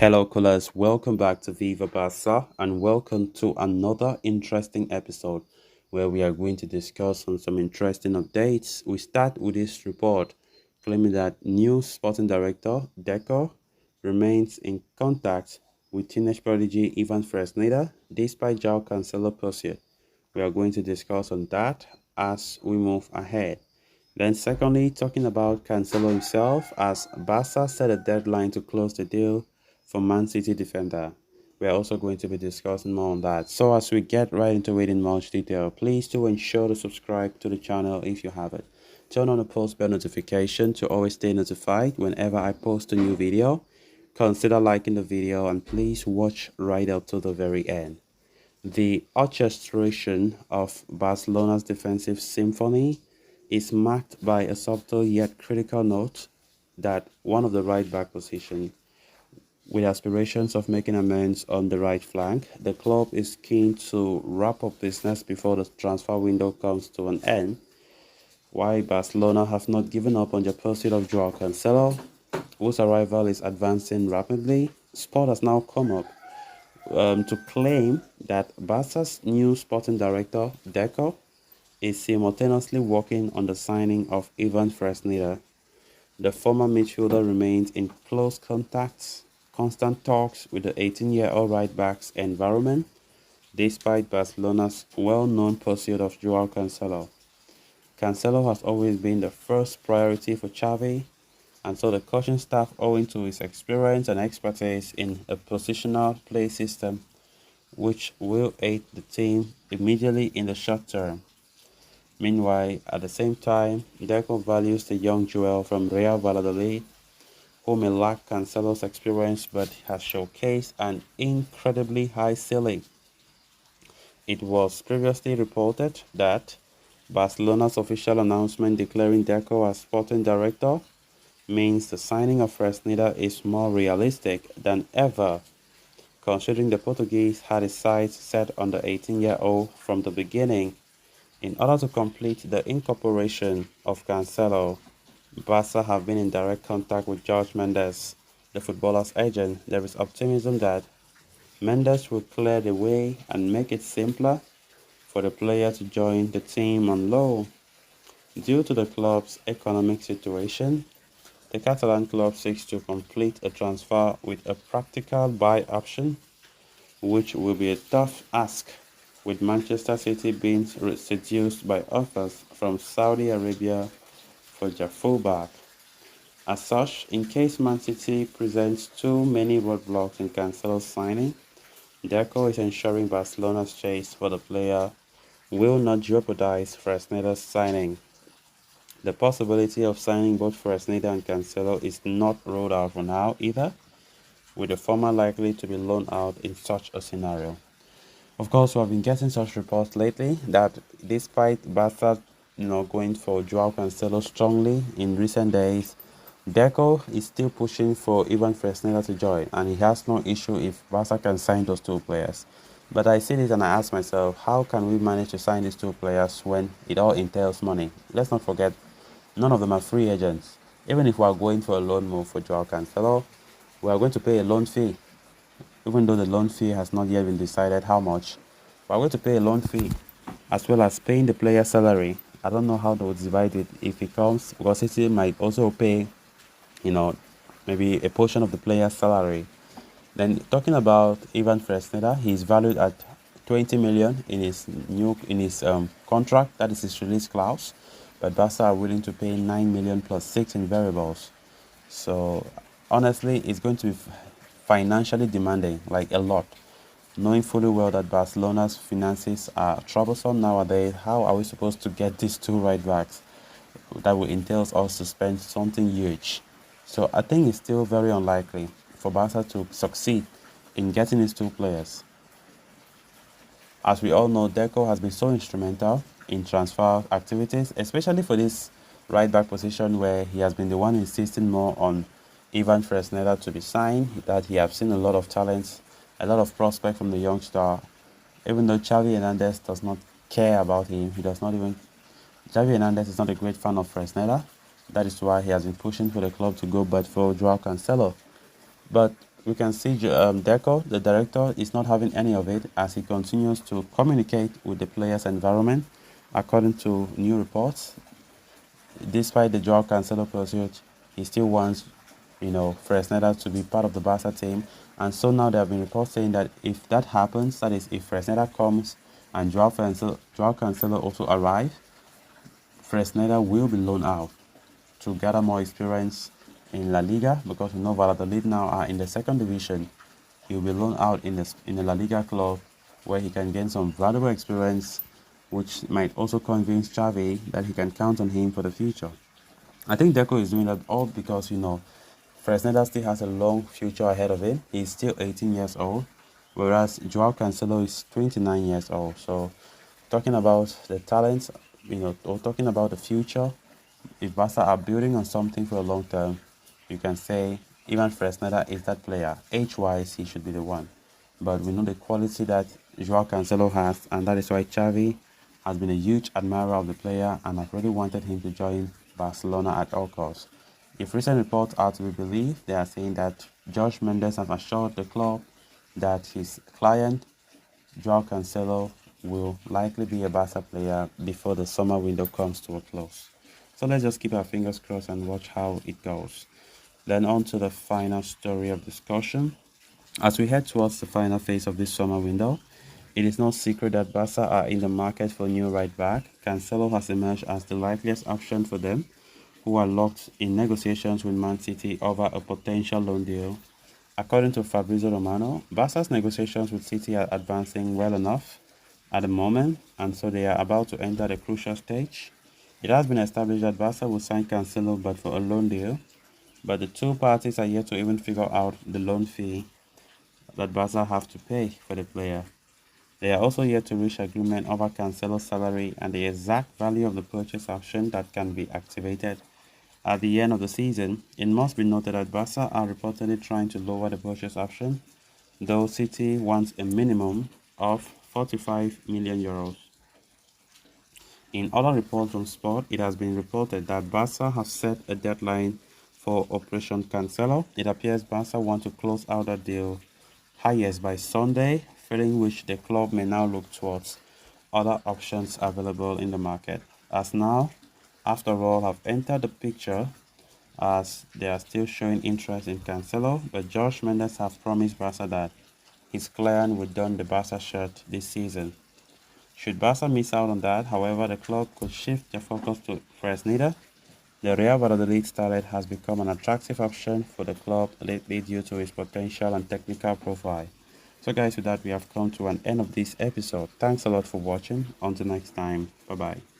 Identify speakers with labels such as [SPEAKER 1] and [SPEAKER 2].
[SPEAKER 1] Hello, callers. Welcome back to Viva Barca and welcome to another interesting episode where we are going to discuss on some interesting updates. We start with this report claiming that new sporting director Deco remains in contact with teenage prodigy Ivan Fresneda despite João Cancelo pursuit. We are going to discuss on that as we move ahead. Then, secondly, talking about Cancelo himself, as Barca set a deadline to close the deal for Man City defender. We are also going to be discussing more on that. So, as we get right into it in much detail, please do ensure to subscribe to the channel if you haven't. Turn on the post bell notification to always stay notified whenever I post a new video. Consider liking the video and please watch right up to the very end. The orchestration of Barcelona's defensive symphony is marked by a subtle yet critical note that one of the right back position, with aspirations of making amends on the right flank, the club is keen to wrap up business before the transfer window comes to an end. While Barcelona have not given up on their pursuit of Joao Cancelo, whose arrival is advancing rapidly, sport has now come up to claim that Barca's new sporting director, Deco, is simultaneously working on the signing of Ivan Fresneda. The former midfielder remains in close constant talks with the 18-year-old right-back's environment, despite Barcelona's well-known pursuit of Joao Cancelo. Cancelo has always been the first priority for Xavi, and so the coaching staff, owing to his experience and expertise in a positional play system, which will aid the team immediately in the short term. Meanwhile, at the same time, Deco values the young Joel from Real Valladolid, who may lack Cancelo's experience but has showcased an incredibly high ceiling. It was previously reported that Barcelona's official announcement declaring Deco as sporting director means the signing of Fresneda is more realistic than ever, considering the Portuguese had his sights set on the 18-year-old from the beginning. In order to complete the incorporation of Cancelo, Barca have been in direct contact with Jorge Mendes, the footballer's agent. There is optimism that Mendes will clear the way and make it simpler for the player to join the team on loan. Due to the club's economic situation, the Catalan club seeks to complete a transfer with a practical buy option, which will be a tough ask, with Manchester City being seduced by offers from Saudi Arabia for their fullback. As such, in case Man City presents too many roadblocks in Cancelo's signing, Deco is ensuring Barcelona's chase for the player will not jeopardize Fresneda's signing. The possibility of signing both Fresneda and Cancelo is not ruled out for now either, with the former likely to be loaned out in such a scenario. Of course, we have been getting such reports lately that despite Barca, going for Joao Cancelo strongly in recent days, Deco is still pushing for Ivan Fresneda to join, and he has no issue if Barca can sign those two players. But I see this and I ask myself, how can we manage to sign these two players when it all entails money? Let's not forget, none of them are free agents. Even if we are going for a loan move for Joao Cancelo, we are going to pay a loan fee. Even though the loan fee has not yet been decided how much, we are going to pay a loan fee as well as paying the player's salary. I don't know how they will divide it if it comes, because City might also pay, maybe a portion of the player's salary. Then talking about Ivan Fresneda, he is valued at 20 million in his contract. That is his release clause, but Barca are willing to pay 9 million plus 6 in variables. So honestly, it's going to be financially demanding, like a lot. Knowing fully well that Barcelona's finances are troublesome nowadays, how are we supposed to get these two right backs? That will entail us to spend something huge. So I think it's still very unlikely for Barca to succeed in getting these two players. As we all know, Deco has been so instrumental in transfer activities, especially for this right back position where he has been the one insisting more on Ivan Fresneda to be signed, that he has seen a lot of talents, a lot of prospect from the young star. Even though Xavi Hernandez does not care about him, Xavi Hernandez is not a great fan of Fresneda. That is why he has been pushing for the club to go but for Joao Cancelo. But we can see Deco, the director, is not having any of it as he continues to communicate with the players' environment. According to new reports, despite the Joao Cancelo pursuit, he still wants, Fresneda to be part of the Barca team. And so now there have been reports saying that if that happens, that is, if Fresneda comes and Joao Cancelo also arrive, Fresneda will be loaned out to gather more experience in La Liga because we know Valladolid now are in the second division. He will be loaned out in the La Liga club where he can gain some valuable experience, which might also convince Xavi that he can count on him for the future. I think Deco is doing that all because, Fresneda still has a long future ahead of him. He's still 18 years old, whereas Joao Cancelo is 29 years old. So, talking about the talents, or talking about the future, if Barca are building on something for a long term, you can say even Fresneda is that player. Age-wise, he should be the one. But we know the quality that Joao Cancelo has, and that is why Xavi has been a huge admirer of the player and has really wanted him to join Barcelona at all costs. If recent reports are to be believed, they are saying that Josh Mendes has assured the club that his client, Joao Cancelo, will likely be a Barca player before the summer window comes to a close. So let's just keep our fingers crossed and watch how it goes. Then on to the final story of discussion. As we head towards the final phase of this summer window, it is no secret that Barca are in the market for a new right back. Cancelo has emerged as the likeliest option for them, who are locked in negotiations with Man City over a potential loan deal. According to Fabrizio Romano, Barca's negotiations with City are advancing well enough at the moment, and so they are about to enter the crucial stage. It has been established that Barca will sign Cancelo but for a loan deal, but the two parties are yet to even figure out the loan fee that Barca have to pay for the player. They are also yet to reach agreement over Cancelo's salary and the exact value of the purchase option that can be activated at the end of the season. It must be noted that Barca are reportedly trying to lower the purchase option, though City wants a minimum of 45 million euros. In other reports from Sport, it has been reported that Barca have set a deadline for Operation Cancelo. It appears Barca want to close out that deal highest by Sunday, failing which the club may now look towards other options available in the market. As now, after all, have entered the picture as they are still showing interest in Cancelo, but Josh Mendes have promised Barca that his client will don the Barca shirt this season. Should Barca miss out on that, however, the club could shift their focus to Fresneda. The Real Valladolid starlet has become an attractive option for the club lately due to his potential and technical profile. So guys, with that we have come to an end of this episode. Thanks a lot for watching. Until next time, bye bye.